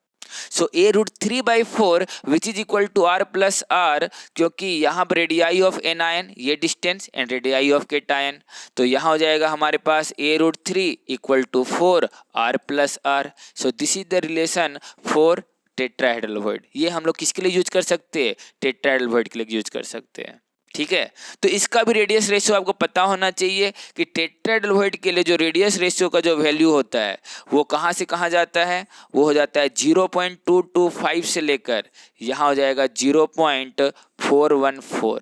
So a√3/4 which is equal to r+r, क्योंकि यहाँ पर रेडियाई ऑफ एनायन ये distance and radii of cation, तो यहाँ हो जाएगा हमारे पास a√3 equal to 4 r+r। So this is the relation for tetrahedral void. ये हम लोग किसके लिए यूज कर सकते हैं, टेट्राहेड्रल वॉइड के लिए यूज कर सकते हैं। ठीक है, तो इसका भी रेडियस रेशियो आपको पता होना चाहिए कि टेट्राहेड्रल वॉइड के लिए जो रेडियस रेशियो का जो वैल्यू होता है वो कहाँ से कहाँ जाता है, वो हो जाता है 0.225 से लेकर यहाँ हो जाएगा 0.414।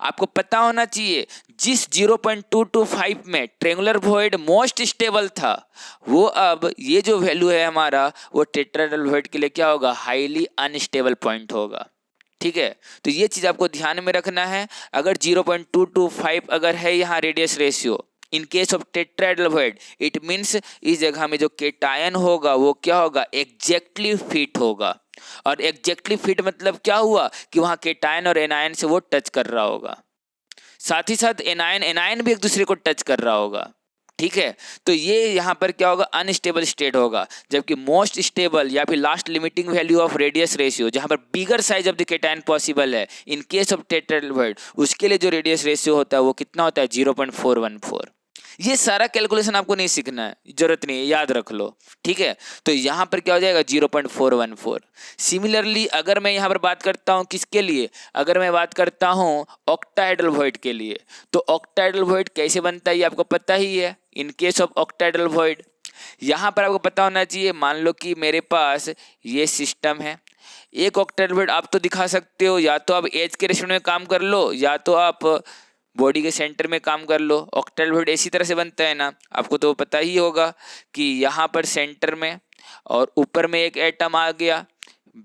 आपको पता होना चाहिए जिस 0.225 में ट्रेंगुलर वॉइड मोस्ट स्टेबल था, वो अब ये जो वैल्यू है हमारा वो टेट्राहेड्रल वॉइड के लिए क्या होगा, हाईली अनस्टेबल पॉइंट होगा। ठीक है, तो ये चीज़ आपको ध्यान में रखना है। अगर 0.225 अगर है यहाँ radius ratio in case of tetrahedral void, it means इस जगह में जो केटायन होगा वो क्या होगा, एग्जैक्टली फिट होगा। और एग्जैक्टली फिट मतलब क्या हुआ कि वहाँ केटायन और एनायन से वो टच कर रहा होगा, साथ ही साथ एनायन भी एक दूसरे को टच कर रहा होगा। ठीक है, तो ये यहाँ पर क्या होगा, अनस्टेबल स्टेट होगा। जबकि मोस्ट स्टेबल या फिर last limiting value of radius ratio, जहाँ पर bigger size of the cation possible है in case of tetrahedral void, उसके लिए जो रेडियस रेशियो होता है वो कितना होता है, 0.414। ये सारा कैलकुलेशन आपको नहीं सीखना है, जरूरत नहीं है, याद रख लो। ठीक है, तो यहाँ पर क्या हो जाएगा 0.414। सिमिलरली अगर मैं यहाँ पर बात करता हूँ किसके लिए, अगर मैं बात करता हूँ ऑक्टाहेड्रल वॉइड के लिए, तो ऑक्टाहेड्रल वॉइड कैसे बनता है ये आपको पता ही है। In case of octahedral void यहाँ पर आपको पता होना चाहिए, मान लो कि मेरे पास ये सिस्टम है, एक ऑक्टाहेड्रल वॉइड आप तो दिखा सकते हो, या तो आप एज के रेशो में काम कर लो या तो आप बॉडी के सेंटर में काम कर लो। ऑक्टाहेड्रल वॉइड इसी तरह से बनता है ना, आपको तो पता ही होगा कि यहाँ पर सेंटर में और ऊपर में एक एटम आ गया,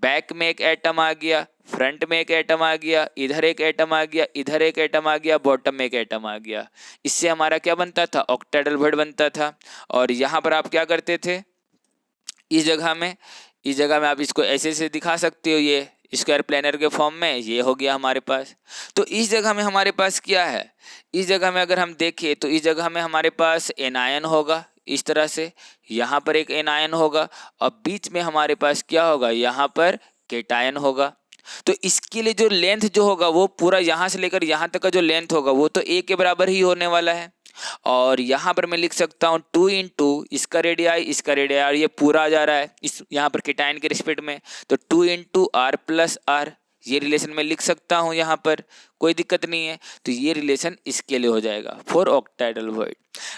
बैक में एक एटम आ गया, फ्रंट में एक एटम आ गया, इधर एक एटम आ गया, इधर एक एटम आ गया, बॉटम में एक एटम आ गया। इससे हमारा क्या बनता था, ऑक्टाहेड्रल वॉइड बनता था। और यहाँ पर आप क्या करते थे, इस जगह में आप इसको ऐसे से दिखा सकते हो, ये स्क्वायर प्लेनर के फॉर्म में ये हो गया हमारे पास। तो इस जगह में हमारे पास क्या है, इस जगह में अगर हम देखें तो इस जगह में हमारे पास एनायन होगा इस तरह से, यहाँ पर एक एनायन होगा और बीच में हमारे पास क्या होगा, यहाँ पर केटायन होगा। तो इसके लिए जो लेंथ जो होगा वो पूरा यहाँ से लेकर यहाँ तक का जो लेंथ होगा वो तो ए के बराबर ही होने वाला है। और यहाँ पर मैं लिख सकता हूँ 2 इंटू इसका रेडियाई और ये पूरा आ जा रहा है इस यहाँ पर केटायन के रिस्पेक्ट में, तो 2 इंटू r+r, ये रिलेशन मैं लिख सकता हूँ, यहाँ पर कोई दिक्कत नहीं है। तो ये रिलेशन इसके लिए हो जाएगा फॉर ऑक्टाहेड्रल वॉइड।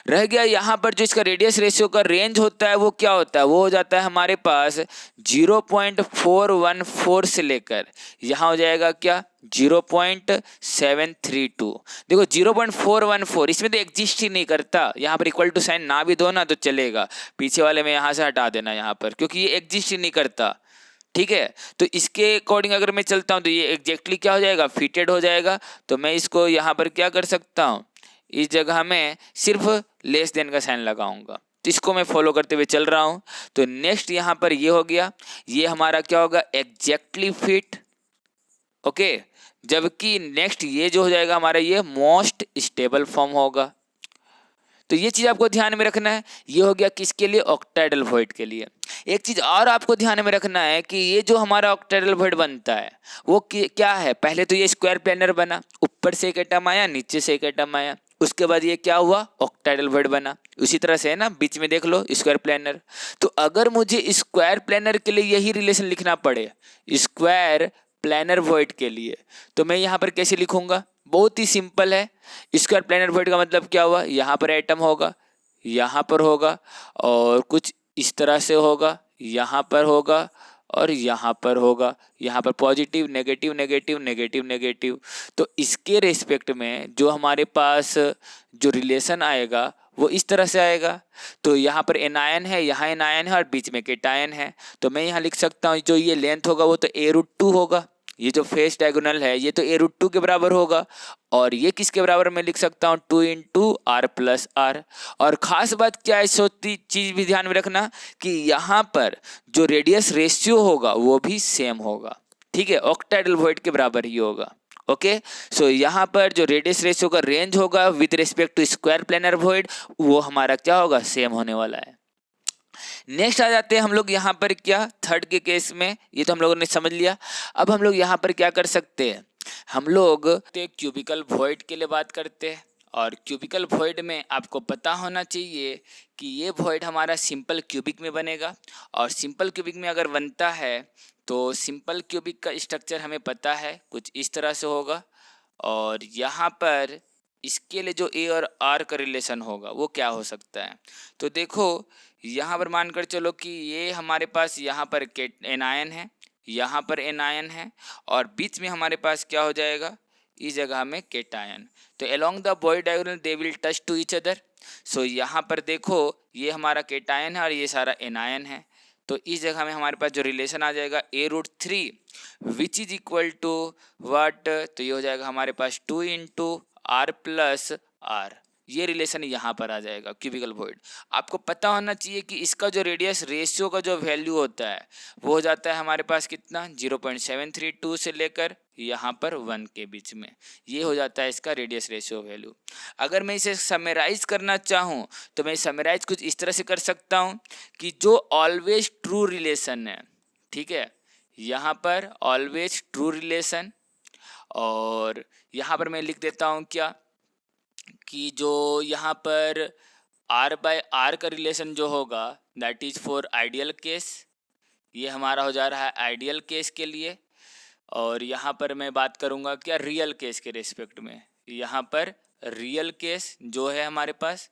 रह गया यहाँ पर जो इसका रेडियस रेशियो का रेंज होता है वो क्या होता है, वो हो जाता है हमारे पास 0.414 से लेकर यहाँ हो जाएगा क्या 0.732। देखो 0.414 इसमें तो एग्जिस्ट ही नहीं करता, यहाँ पर इक्वल टू साइन ना भी दो ना तो चलेगा, पीछे वाले में यहाँ से हटा देना यहाँ पर, क्योंकि ये एग्जिस्ट ही नहीं करता। ठीक है, तो इसके अकॉर्डिंग अगर मैं चलता हूँ तो ये एग्जैक्टली क्या हो जाएगा, फिटेड हो जाएगा। तो मैं इसको यहाँ पर क्या कर सकता हूँ, इस जगह में सिर्फ लेस देन का साइन लगाऊंगा, तो इसको मैं फॉलो करते हुए चल रहा हूँ। तो नेक्स्ट यहाँ पर ये हो गया, ये हमारा क्या होगा, एग्जैक्टली फिट। ओके, जबकि नेक्स्ट ये जो हो जाएगा हमारा ये मोस्ट स्टेबल फॉर्म होगा। तो ये चीज़ आपको ध्यान में रखना है। ये हो गया किसके लिए, ऑक्टाहेड्रल वॉइड के लिए। एक चीज़ और आपको ध्यान में रखना है कि ये जो हमारा ऑक्टाहेड्रल वॉइड बनता है वो क्या है, पहले तो ये स्क्वायर प्लेनर बना, ऊपर से एक एटम आया, नीचे से एक एटम आया, उसके बाद ये क्या हुआ, ऑक्टाहेड्रल वॉइड बना। उसी तरह से है ना, बीच में देख लो स्क्वायर प्लेनर। तो अगर मुझे स्क्वायर प्लेनर के लिए यही रिलेशन लिखना पड़े स्क्वायर प्लेनर वॉइड के लिए, तो मैं यहाँ पर कैसे लिखूंगा, बहुत ही सिंपल है। स्क्वायर प्लेनर वॉइड का मतलब क्या हुआ, यहाँ पर एटम होगा, यहाँ पर होगा, और कुछ इस तरह से होगा, यहाँ पर होगा और यहाँ पर होगा, यहाँ पर positive negative negative negative negative. तो इसके रेस्पेक्ट में जो हमारे पास जो रिलेशन आएगा वो इस तरह से आएगा। तो यहाँ पर एनायन है, यहाँ एनायन है और बीच में केटायन है। तो मैं यहाँ लिख सकता हूँ जो ये लेंथ होगा वो तो a√2 होगा। ये जो फेस डायगोनल है ये तो a√2 के बराबर होगा। और ये किसके बराबर मैं लिख सकता हूँ 2 इंटू आर प्लस आर। और ख़ास बात क्या है, सोती चीज़ भी ध्यान में रखना कि यहाँ पर जो रेडियस रेशियो होगा वो भी सेम होगा, ठीक है, ऑक्टाहेड्रल वॉइड के बराबर ही होगा। ओके, सो यहाँ पर जो रेडियस रेशियो का रेंज होगा with respect to square planar void वो हमारा क्या होगा, सेम होने वाला है। नेक्स्ट आ जाते हैं हम लोग यहाँ पर क्या, थर्ड के केस में, ये तो हम लोगों ने समझ लिया। अब हम लोग यहाँ पर क्या कर सकते हैं, हम लोग क्यूबिकल वॉइड के लिए बात करते हैं। और क्यूबिकल वॉइड में आपको पता होना चाहिए कि ये वॉइड हमारा सिंपल क्यूबिक में बनेगा। और सिंपल क्यूबिक में अगर बनता है तो सिंपल क्यूबिक का स्ट्रक्चर हमें पता है, कुछ इस तरह से होगा। और यहाँ पर इसके लिए जो ए और आर का रिलेशन होगा वो क्या हो सकता है, तो देखो यहाँ पर मानकर चलो कि ये हमारे पास यहाँ पर एनायन है, यहाँ पर एनायन है, और बीच में हमारे पास क्या हो जाएगा, इस जगह में केटायन। तो along the body diagonal they will touch to each other. So यहाँ पर देखो ये हमारा केटायन है और ये सारा एनायन है। तो इस जगह में हमारे पास जो रिलेशन आ जाएगा a√3 which is equal to what, तो ये हो जाएगा हमारे पास 2 इंटू आर प्लस आर। ये रिलेशन यहाँ पर आ जाएगा क्यूबिकल वॉइड। आपको पता होना चाहिए कि इसका जो रेडियस रेशियो का जो वैल्यू होता है वो हो जाता है हमारे पास कितना, 0.732 से लेकर यहाँ पर 1 के बीच में। ये हो जाता है इसका रेडियस रेशियो वैल्यू। अगर मैं इसे समराइज करना चाहूँ तो मैं समराइज कुछ इस तरह से कर सकता हूँ कि जो ऑलवेज ट्रू रिलेशन है, ठीक है, यहाँ पर ऑलवेज ट्रू रिलेशन, और यहाँ पर मैं लिख देता हूँ क्या कि जो यहाँ पर आर बाय आर का रिलेशन जो होगा that is for ideal case, ये हमारा हो जा रहा है आइडियल केस के लिए। और यहाँ पर मैं बात करूँगा क्या, रियल केस के रिस्पेक्ट में, यहाँ पर रियल केस जो है हमारे पास।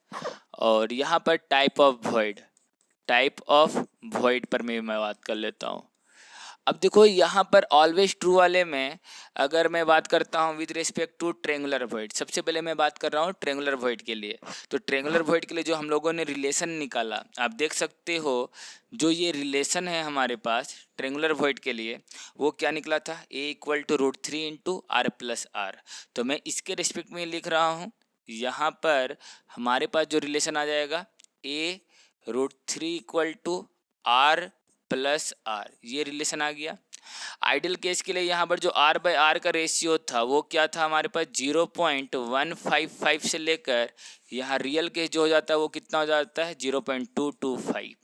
और यहाँ पर टाइप ऑफ वॉइड पर मैं बात कर लेता हूँ। अब देखो यहाँ पर ऑलवेज ट्रू वाले में अगर मैं बात करता हूँ with respect to triangular void, सबसे पहले मैं बात कर रहा हूँ ट्रेंगुलर वॉइड के लिए। तो ट्रेंगुलर वॉइड के लिए जो हम लोगों ने रिलेशन निकाला, आप देख सकते हो जो ये रिलेशन है हमारे पास ट्रेंगुलर वॉइड के लिए वो क्या निकला था, a=√3 into R plus R. तो मैं इसके रिस्पेक्ट में लिख रहा हूँ, यहाँ पर हमारे पास जो रिलेशन आ जाएगा a√3 = आर प्लस आर, ये रिलेशन आ गया। आइडियल केस के लिए यहाँ पर जो आर बाय आर का रेशियो था वो क्या था हमारे पास 0.155 से लेकर यहाँ रियल केस जो हो जाता है वो कितना हो जाता है 0.225।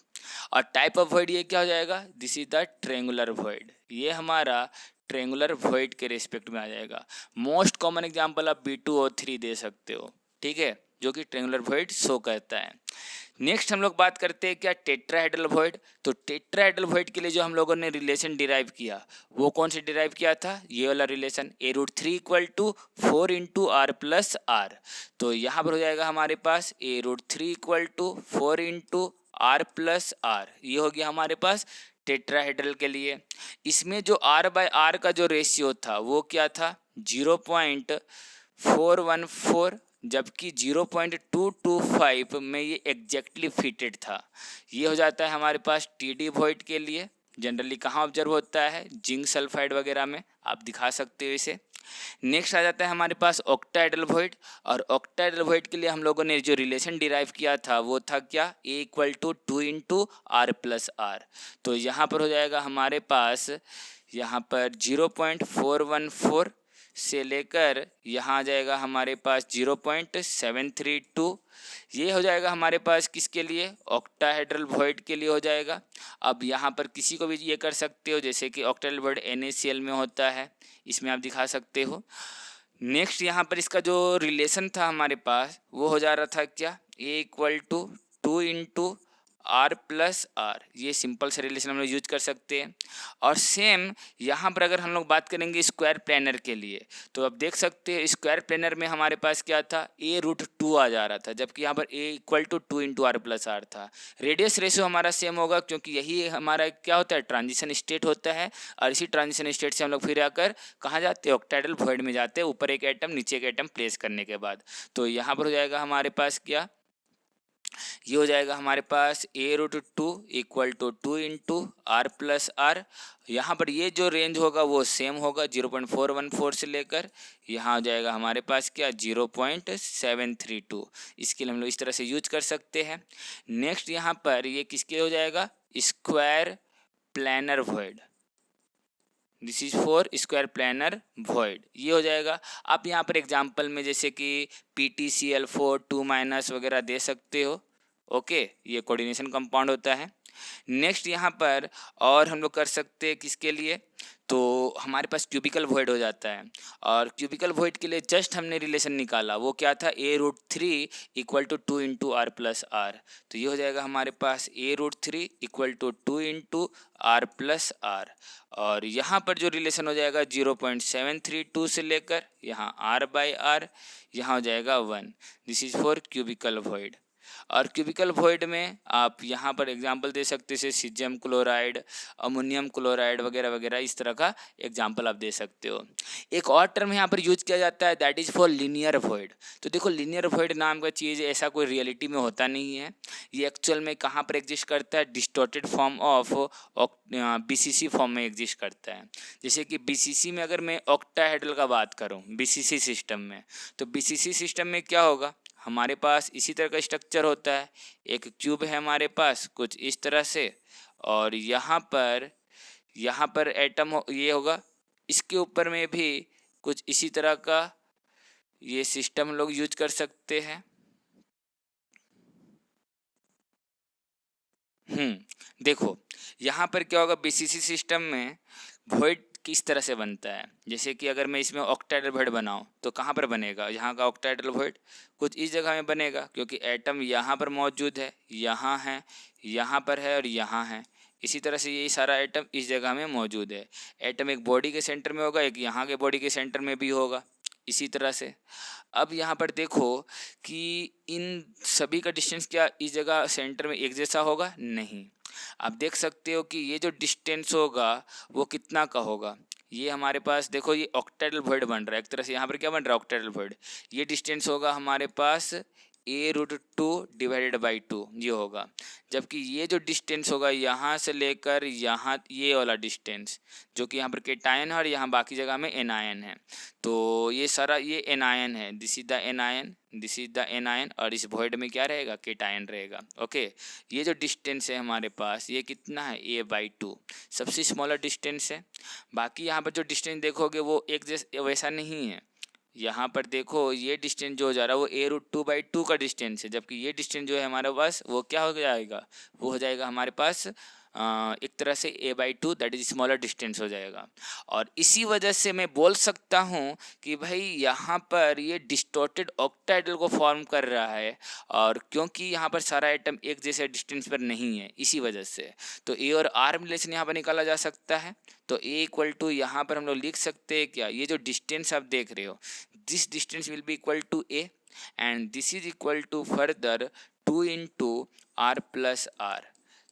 और टाइप ऑफ वॉइड ये क्या हो जाएगा, this is the triangular void, ये हमारा ट्रेंगुलर वॉइड के रेस्पेक्ट में आ जाएगा। मोस्ट कॉमन एग्जाम्पल आप B2O3 दे सकते हो, ठीक है, जो कि ट्रेंगुलर वॉइड शो करता है। नेक्स्ट हम लोग बात करते हैं क्या, टेट्राहेड्रल वॉइड। तो टेट्राहेड्रल वॉइड के लिए जो हम लोगों ने रिलेशन डिराइव किया वो कौन से डिराइव किया था, ये वाला relation a√3 = 4 into R plus R. तो यहाँ पर हो जाएगा हमारे पास a√3 = 4 into R plus R, ये हो गया हमारे पास टेट्राहेड्रल के लिए। इसमें जो आर बाय आर का जो रेशियो था वो क्या था 0.414, जबकि 0.225 में ये एग्जैक्टली फिटेड था। ये हो जाता है हमारे पास TD वॉइड के लिए। जनरली कहाँ ऑब्जर्व होता है, जिंक सल्फाइड वगैरह में आप दिखा सकते हो इसे। नेक्स्ट आ जाता है हमारे पास ऑक्टाहेड्रल वॉइड। और ऑक्टाहेड्रल वॉइड के लिए हम लोगों ने जो रिलेशन डिराइव किया था वो था क्या, a=2 into R plus R. तो यहाँ पर हो जाएगा हमारे पास यहाँ पर 0.414 से लेकर यहाँ आ जाएगा हमारे पास 0.732। ये हो जाएगा हमारे पास किसके लिए, ऑक्टाहेड्रल वॉइड के लिए हो जाएगा। अब यहाँ पर किसी को भी ये कर सकते हो, जैसे कि ऑक्टाहेड्रल वॉइड NaCl में होता है, इसमें आप दिखा सकते हो। नेक्स्ट यहाँ पर इसका जो रिलेशन था हमारे पास वो हो जा रहा था क्या, a = 2 into R plus R, ये सिंपल से रिलेशन हम लोग यूज कर सकते हैं। और सेम यहाँ पर अगर हम लोग बात करेंगे स्क्वायर प्लेनर के लिए, तो अब देख सकते हैं स्क्वायर प्लेनर में हमारे पास क्या था, a√2 आ जा रहा था, जबकि यहाँ पर a=2 × r+r था। रेडियस रेशियो हमारा सेम होगा, क्योंकि यही हमारा क्या होता है, ट्रांजिशन स्टेट होता है। और इसी ट्रांजिशन स्टेट से हम लोग फिर आकर कहाँ जाते हैं, ऑक्टाइडल वॉइड में जाते हैं, ऊपर एक एटम नीचे एक एटम प्लेस करने के बाद। तो यहाँ पर हो जाएगा हमारे पास क्या, ये हो जाएगा हमारे पास a√2 = 2 × r+r। यहाँ पर ये जो रेंज होगा वो सेम होगा 0.414 से लेकर यहाँ हो जाएगा हमारे पास क्या 0.732। इसके लिए हम लोग इस तरह से यूज कर सकते हैं। नेक्स्ट यहाँ पर ये किसके हो जाएगा, square planar void, this is for square planar void, ये हो जाएगा। आप यहाँ पर एग्जाम्पल में जैसे कि PtCl4 2- वगैरह दे सकते हो। ओके, ये कोऑर्डिनेशन कंपाउंड होता है। नेक्स्ट यहाँ पर और हम लोग कर सकते हैं किसके लिए, तो हमारे पास क्यूबिकल वॉइड हो जाता है। और क्यूबिकल वॉइड के लिए जस्ट हमने रिलेशन निकाला, वो क्या था, a√3 = 2 × r+r। तो ये हो जाएगा हमारे पास a√3 = 2 × r+r। और यहाँ पर जो रिलेशन हो जाएगा 0.732 से लेकर यहाँ r/r, यहाँ हो जाएगा 1। This is for cubical void. और क्यूबिकल वॉइड में आप यहाँ पर एग्जांपल दे सकते हैं, सीजियम क्लोराइड, अमोनियम क्लोराइड वगैरह वगैरह, इस तरह का एग्जांपल आप दे सकते हो। एक और टर्म यहाँ पर यूज किया जाता है, that is for linear void. तो देखो लीनियर वॉइड नाम का चीज़ ऐसा कोई रियलिटी में होता नहीं है, ये एक्चुअल में कहाँ पर एग्जिस्ट करता है, distorted form of BCC form में एग्जिस्ट करता है। जैसे कि BCC में अगर मैं ऑक्टाहेड्रल का बात करूँ BCC सिस्टम में, तो BCC सिस्टम में क्या होगा, हमारे पास इसी तरह का स्ट्रक्चर होता है। एक क्यूब है हमारे पास कुछ इस तरह से, और यहाँ पर एटम ये होगा, इसके ऊपर में भी कुछ इसी तरह का ये सिस्टम लोग यूज कर सकते हैं। देखो यहाँ पर क्या होगा, BCC सिस्टम में वॉइड किस तरह से बनता है, जैसे कि अगर मैं इसमें ऑक्टाहेड्रल वॉइड बनाऊं तो कहाँ पर बनेगा, यहाँ का ऑक्टाहेड्रल वॉइड कुछ इस जगह में बनेगा, क्योंकि एटम यहाँ पर मौजूद है, यहाँ पर है और यहाँ है। इसी तरह से ये सारा एटम इस जगह में मौजूद है। एटम एक बॉडी के सेंटर में होगा, एक यहाँ के बॉडी के सेंटर में भी होगा, इसी तरह से। अब यहाँ पर देखो कि इन सभी का डिस्टेंस क्या इस जगह सेंटर में एक जैसा होगा, नहीं। आप देख सकते हो कि ये जो डिस्टेंस होगा वो कितना का होगा, ये हमारे पास देखो ये ऑक्टाहेड्रल वॉइड बन रहा है, एक तरह से यहाँ पर क्या बन रहा है, ऑक्टाहेड्रल वॉइड। ये डिस्टेंस होगा हमारे पास a√2 / 2 ये होगा। जबकि ये जो डिस्टेंस होगा यहाँ से लेकर यहाँ, ये वाला डिस्टेंस जो कि यहाँ पर केटायन है और यहाँ बाकी जगह में एनायन है, तो ये सारा ये एनायन है, this is the anion, this is the anion, और इस वॉइड में क्या रहेगा, केटायन रहेगा। ओके, ये जो डिस्टेंस है हमारे पास ये कितना है, a/2, सबसे स्मॉलर डिस्टेंस है। बाकी यहाँ पर जो डिस्टेंस देखोगे वो एक जैसा वैसा नहीं है। यहाँ पर देखो ये डिस्टेंस जो हो जा रहा है वो a√2/2 का डिस्टेंस है, जबकि ये डिस्टेंस जो है हमारे पास वो क्या हो जाएगा, वो हो जाएगा हमारे पास एक तरह से a/2, that is smaller distance हो जाएगा। और इसी वजह से मैं बोल सकता हूँ कि भाई यहाँ पर ये डिस्टॉर्टेड ऑक्टाहेड्रल को फॉर्म कर रहा है, और क्योंकि यहाँ पर सारा आइटम एक जैसे डिस्टेंस पर नहीं है, इसी वजह से तो ए और आर रिलेशन यहाँ पर निकाला जा सकता है। तो a = यहाँ पर हम लोग लिख सकते हैं क्या, ये जो डिस्टेंस आप देख रहे हो, this distance will be equal to a and this is equal to further 2 × r+r।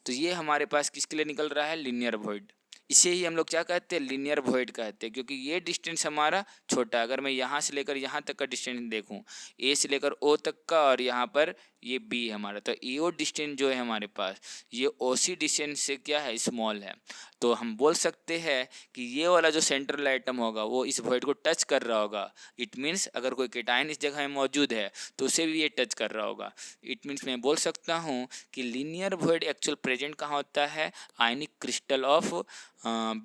तो ये हमारे पास किसके लिए निकल रहा है, लीनियर वॉइड। इसे ही हम लोग क्या कहते हैं, लीनियर वॉइड कहते हैं, क्योंकि ये डिस्टेंस हमारा छोटा है। अगर मैं यहाँ से लेकर यहाँ तक का डिस्टेंस देखूँ, ए से लेकर ओ तक का, और यहाँ पर ये बी है हमारा, तो EO डिस्टेंस जो है हमारे पास ये OC डिस्टेंस से क्या है, स्मॉल है। तो हम बोल सकते हैं कि ये वाला जो सेंट्रल आइटम होगा वो इस वॉइड को टच कर रहा होगा। इट मीन्स अगर कोई केटायन इस जगह में मौजूद है तो उसे भी ये टच कर रहा होगा। इट मीन्स मैं बोल सकता हूँ कि लीनियर वॉइड एक्चुअल प्रेजेंट कहाँ होता है, आयनिक क्रिस्टल ऑफ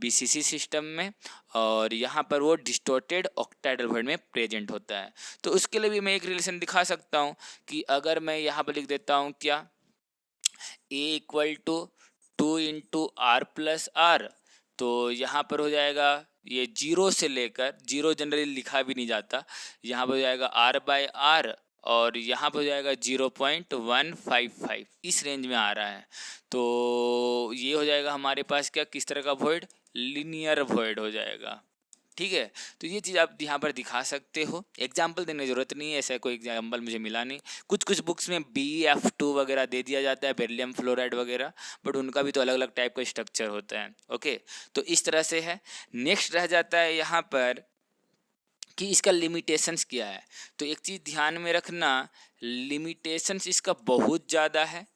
BCC सिस्टम में, और यहाँ पर वो डिस्टॉर्टेड ऑक्टाहेड्रल वॉइड में प्रेजेंट होता है। तो उसके लिए भी मैं एक रिलेशन दिखा सकता हूँ कि अगर मैं यहाँ पर लिख देता हूँ क्या, a = 2 × r+r, तो यहाँ पर हो जाएगा ये 0 से लेकर, 0 जनरली लिखा भी नहीं जाता, यहाँ पर हो जाएगा r/r और यहाँ पर हो जाएगा 0.155, इस रेंज में आ रहा है। तो ये हो जाएगा हमारे पास क्या, किस तरह का वॉइड, लीनियर वॉइड हो जाएगा। ठीक है, तो ये चीज़ आप यहाँ पर दिखा सकते हो। एग्जाम्पल देने की ज़रूरत नहीं है, ऐसा कोई एग्जाम्पल मुझे मिला नहीं। कुछ बुक्स में BF2 वगैरह दे दिया जाता है, बेरिलियम फ्लोराइड वगैरह, बट उनका भी तो अलग अलग टाइप का स्ट्रक्चर होता है। ओके, तो इस तरह से है। नेक्स्ट रह जाता है यहाँ पर कि इसका लिमिटेशंस क्या है। तो एक चीज़ ध्यान में रखना, लिमिटेशंस इसका बहुत ज़्यादा है।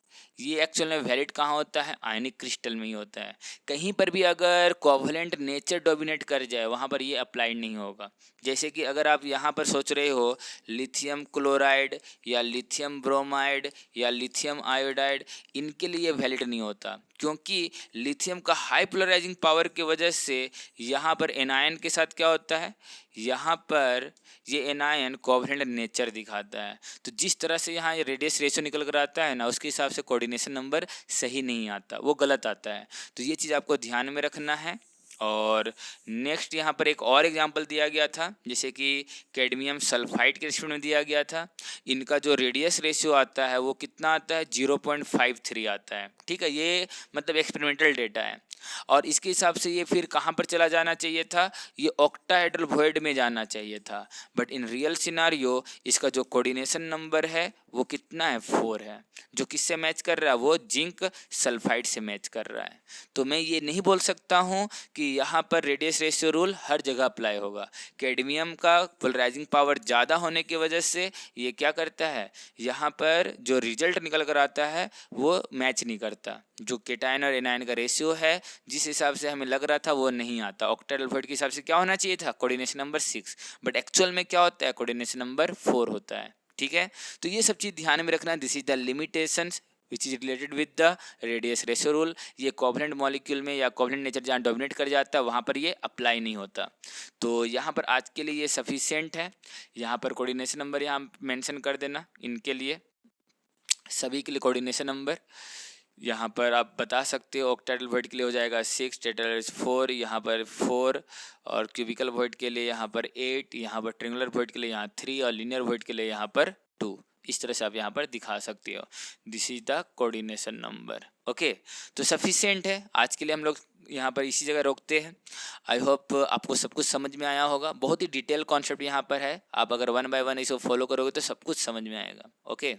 ये एक्चुअल में वैलिड कहाँ होता है, आयनिक क्रिस्टल में ही होता है। कहीं पर भी अगर कोवलेंट नेचर डोमिनेट कर जाए वहाँ पर ये अप्लाइड नहीं होगा। जैसे कि अगर आप यहाँ पर सोच रहे हो लिथियम क्लोराइड या लिथियम ब्रोमाइड या लिथियम आयोडाइड, इनके लिए वैलिड नहीं होता, क्योंकि लिथियम का हाई पोलराइजिंग पावर की वजह से यहाँ पर एनायन के साथ क्या होता है, यहाँ पर ये एनायन कोवलेंट नेचर दिखाता है। तो जिस तरह से यहाँ ये रेडियस रेशियो निकल कर आता है ना, उसके हिसाब से कोऑर्डिनेशन नंबर सही नहीं आता, वो गलत आता है। तो ये चीज़ आपको ध्यान में रखना है। और नेक्स्ट यहाँ पर एक और एग्जांपल दिया गया था, जैसे कि कैडमियम सल्फाइड के रेशियो में दिया गया था। इनका जो रेडियस रेशियो आता है वो कितना आता है, 0.53 आता है। ठीक है, ये मतलब एक्सपेरिमेंटल डेटा है। और इसके हिसाब से ये फिर कहाँ पर चला जाना चाहिए था, ये ऑक्टाहेड्रल वॉइड में जाना चाहिए था। बट इन रियल सिनारियो इसका जो कोऑर्डिनेशन नंबर है वो कितना है, 4 है। जो किससे मैच कर रहा है, वो जिंक सल्फाइड से मैच कर रहा है। तो मैं ये नहीं बोल सकता हूँ कि यहाँ पर रेडियस रेशियो रूल हर जगह अप्लाई होगा। कैडमियम का पोलराइजिंग पावर ज़्यादा होने की वजह से ये क्या करता है, यहाँ पर जो रिजल्ट निकल कर आता है वो मैच नहीं करता। जो केटायन और एनायन का रेशियो है जिस हिसाब से हमें लग रहा था वो नहीं आता। ऑक्टेट वॉइड के हिसाब से क्या होना चाहिए था, कोऑर्डिनेशन नंबर 6, बट एक्चुअल में क्या होता है, कोऑर्डिनेशन नंबर 4 होता है। ठीक है, तो ये सब चीज़ ध्यान में रखना। This is the limitations which is related with the radius ratio rule. ये कोवलेंट मॉलिक्यूल में या कोवलेंट नेचर जहाँ डोमिनेट कर जाता है वहाँ पर ये अप्लाई नहीं होता। तो यहाँ पर आज के लिए ये सफिशिएंट है। यहाँ पर कोऑर्डिनेशन नंबर यहाँ मेंशन कर देना, इनके लिए सभी के लिए कोऑर्डिनेशन नंबर यहाँ पर आप बता सकते हो। ऑक्टाइडल वॉइड के लिए हो जाएगा 6, टेट्राहेड्रल 4, यहाँ पर 4, और क्यूबिकल वॉइड के लिए यहाँ पर 8, यहाँ पर ट्रिंगुलर वॉइड के लिए यहाँ 3, और लीनियर वॉइड के लिए यहाँ पर 2। इस तरह से आप यहाँ पर दिखा सकते हो। This is the coordination number. Okay, तो सफिशिएंट है आज के लिए, हम लोग यहाँ पर इसी जगह रोकते हैं। आई होप आपको सब कुछ समझ में आया होगा। बहुत ही डिटेल कॉन्सेप्ट यहाँ पर है, आप अगर 1 बाय 1 इसको फॉलो करोगे तो सब कुछ समझ में आएगा। ओके।